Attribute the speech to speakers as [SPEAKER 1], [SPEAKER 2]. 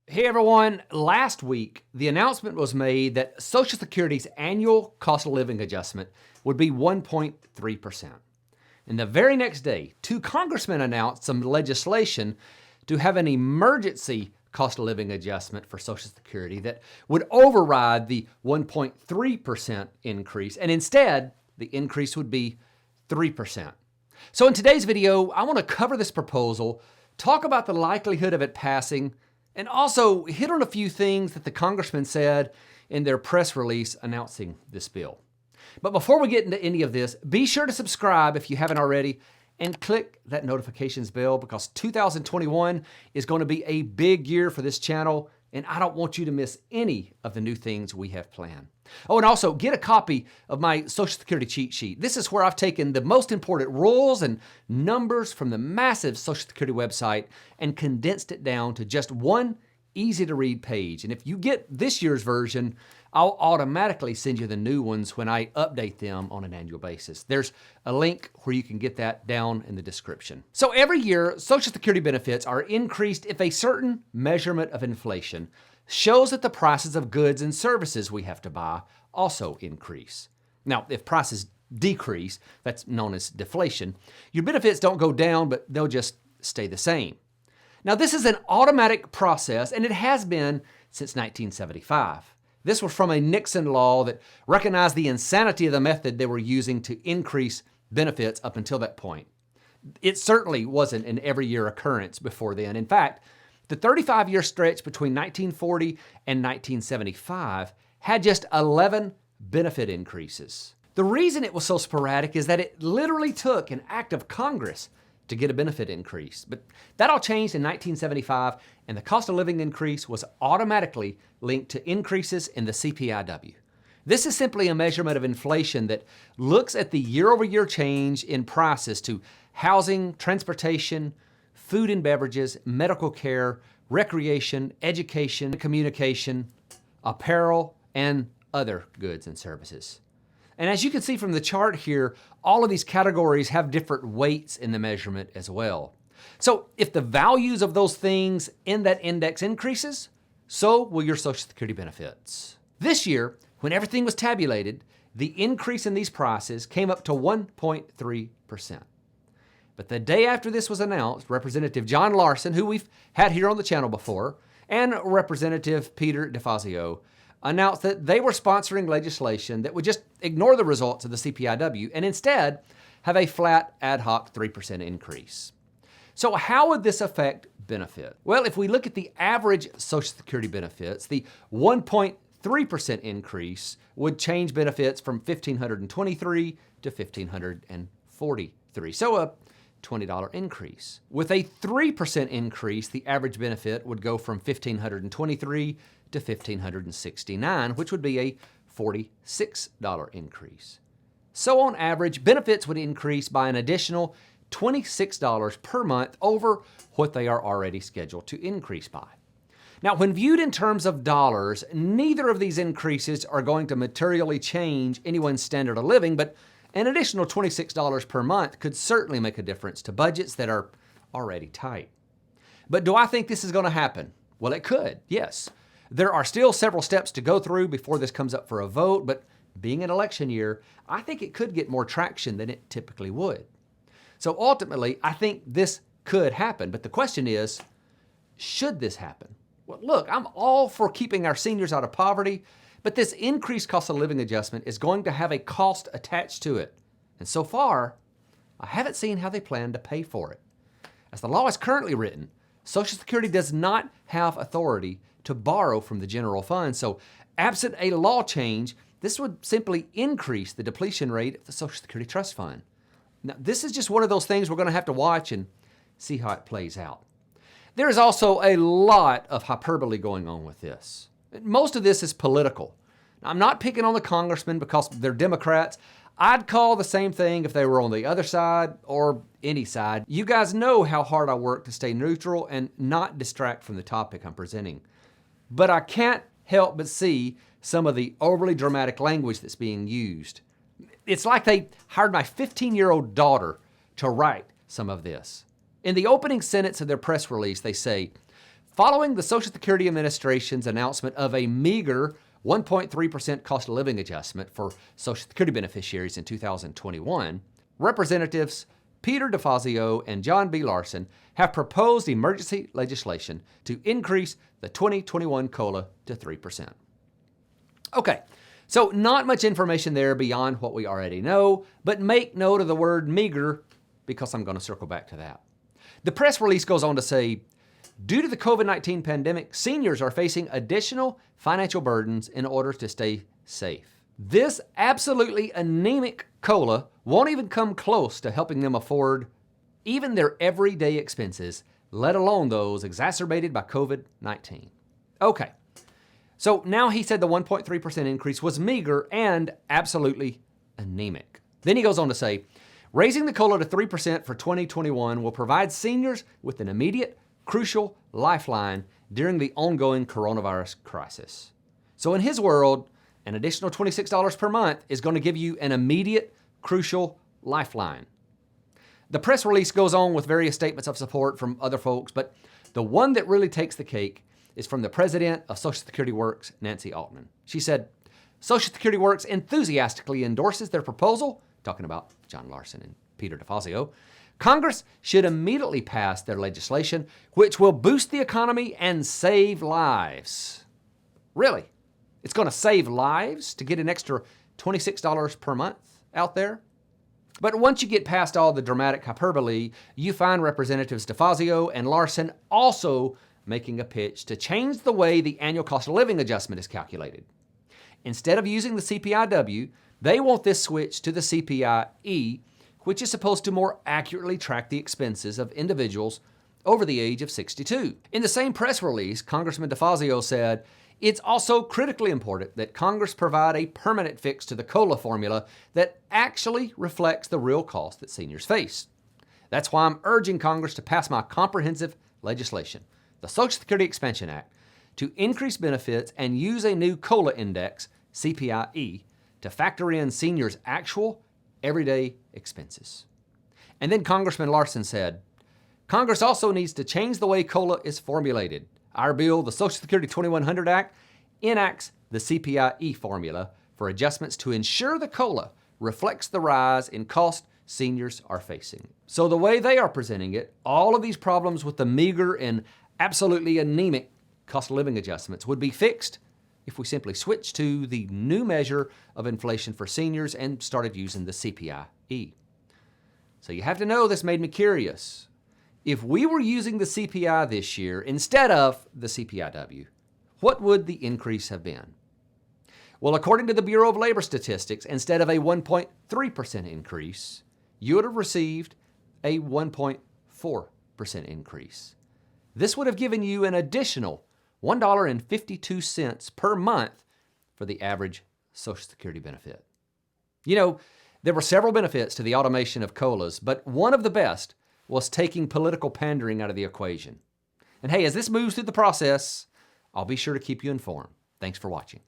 [SPEAKER 1] Hey everyone, last week the announcement was made that Social Security's annual cost of living adjustment would be 1.3%. And the very next day, two congressmen announced some legislation to have an emergency cost of living adjustment for Social Security that would override the 1.3% increase, and instead the increase would be 3%. So in today's video, I want to cover this proposal, talk about the likelihood of it passing, and also hit on a few things that the congressman said in their press release announcing this bill. But before we get into any of this, be sure to subscribe if you haven't already and click that notifications bell because 2021 is going to be a big year for this channel and I don't want you to miss any of the new things we have planned. Oh, and also get a copy of my Social Security cheat sheet. This is where I've taken the most important rules and numbers from the massive Social Security website and condensed it down to just one easy to read page. And if you get this year's version, I'll automatically send you the new ones when I update them on an annual basis. There's a link where you can get that down in the description. So every year, Social Security benefits are increased if a certain measurement of inflation shows that the prices of goods and services we have to buy also increase. Now, if prices decrease, that's known as deflation, your benefits don't go down, but they'll just stay the same. Now, this is an automatic process, and it has been since 1975. This was from a Nixon law that recognized the insanity of the method they were using to increase benefits up until that point. It certainly wasn't an every year occurrence before then. In fact, the 35-year stretch between 1940 and 1975 had just 11 benefit increases. The reason it was so sporadic is that it literally took an act of Congress to get a benefit increase. But that all changed in 1975, and the cost of living increase was automatically linked to increases in the CPI-W. This is simply a measurement of inflation that looks at the year-over-year change in prices to housing, transportation, food and beverages, medical care, recreation, education, communication, apparel, and other goods and services. And as you can see from the chart here, all of these categories have different weights in the measurement as well. So if the values of those things in that index increases, so will your Social Security benefits. This year, when everything was tabulated, the increase in these prices came up to 1.3%. But the day after this was announced, Representative John Larson, who we've had here on the channel before, and Representative Peter DeFazio announced that they were sponsoring legislation that would just ignore the results of the CPIW and instead have a flat ad hoc 3% increase. So how would this affect benefit? Well, if we look at the average Social Security benefits, the 1.3% increase would change benefits from $1,523 to $1,543. So a $20 increase. With a 3% increase, the average benefit would go from $1,523 to $1,569, which would be a $46 increase. So on average, benefits would increase by an additional $26 per month over what they are already scheduled to increase by. Now, when viewed in terms of dollars, neither of these increases are going to materially change anyone's standard of living, but an additional $26 per month could certainly make a difference to budgets that are already tight. But do I think this is going to happen? Well, it could, yes. There are still several steps to go through before this comes up for a vote, but being an election year, I think it could get more traction than it typically would. So ultimately, I think this could happen, but the question is, should this happen? Well, look, I'm all for keeping our seniors out of poverty, but this increased cost of living adjustment is going to have a cost attached to it. And so far, I haven't seen how they plan to pay for it. As the law is currently written, Social Security does not have authority to borrow from the general fund, so absent a law change, this would simply increase the depletion rate of the Social Security Trust Fund. Now, this is just one of those things we're going to have to watch and see how it plays out. There is also a lot of hyperbole going on with this. Most of this is political. Now, I'm not picking on the congressmen because they're Democrats. I'd call the same thing if they were on the other side or any side. You guys know how hard I work to stay neutral and not distract from the topic I'm presenting. But I can't help but see some of the overly dramatic language that's being used. It's like they hired my 15-year-old daughter to write some of this. In the opening sentence of their press release, they say, Following the Social Security Administration's announcement of a meager 1.3% cost of living adjustment for Social Security beneficiaries in 2021, Representatives Peter DeFazio and John B. Larson have proposed emergency legislation to increase the 2021 COLA to 3%. Okay, so not much information there beyond what we already know, but make note of the word meager because I'm going to circle back to that. The press release goes on to say, due to the COVID-19 pandemic, seniors are facing additional financial burdens in order to stay safe. This absolutely anemic COLA won't even come close to helping them afford even their everyday expenses, let alone those exacerbated by COVID-19. Okay, so now he said the 1.3% increase was meager and absolutely anemic. Then he goes on to say, raising the COLA to 3% for 2021 will provide seniors with an immediate, crucial lifeline during the ongoing coronavirus crisis. So in his world, an additional $26 per month is going to give you an immediate, crucial lifeline. The press release goes on with various statements of support from other folks, but the one that really takes the cake is from the president of Social Security Works, Nancy Altman. She said, Social Security Works enthusiastically endorses their proposal, talking about John Larson and Peter DeFazio. Congress should immediately pass their legislation, which will boost the economy and save lives. Really? It's going to save lives to get an extra $26 per month out there? But once you get past all the dramatic hyperbole, you find Representatives DeFazio and Larson also making a pitch to change the way the annual cost of living adjustment is calculated. Instead of using the CPI-W, they want this switch to the CPI-E, which is supposed to more accurately track the expenses of individuals over the age of 62. In the same press release, Congressman DeFazio said, it's also critically important that Congress provide a permanent fix to the COLA formula that actually reflects the real cost that seniors face. That's why I'm urging Congress to pass my comprehensive legislation, the Social Security Expansion Act, to increase benefits and use a new COLA index, CPI-E, to factor in seniors' actual everyday expenses. And then Congressman Larson said, Congress also needs to change the way COLA is formulated. Our bill, the Social Security 2100 Act, enacts the CPI-E formula for adjustments to ensure the COLA reflects the rise in cost seniors are facing. So the way they are presenting it, all of these problems with the meager and absolutely anemic cost of living adjustments would be fixed if we simply switched to the new measure of inflation for seniors and started using the CPI-E. So you have to know this made me curious. If we were using the CPI this year instead of the CPIW, what would the increase have been? Well, according to the Bureau of Labor Statistics, instead of a 1.3% increase, you would have received a 1.4% increase. This would have given you an additional $1.52 per month for the average Social Security benefit. You know, there were several benefits to the automation of COLAs, but one of the best was taking political pandering out of the equation. And hey, as this moves through the process, I'll be sure to keep you informed. Thanks for watching.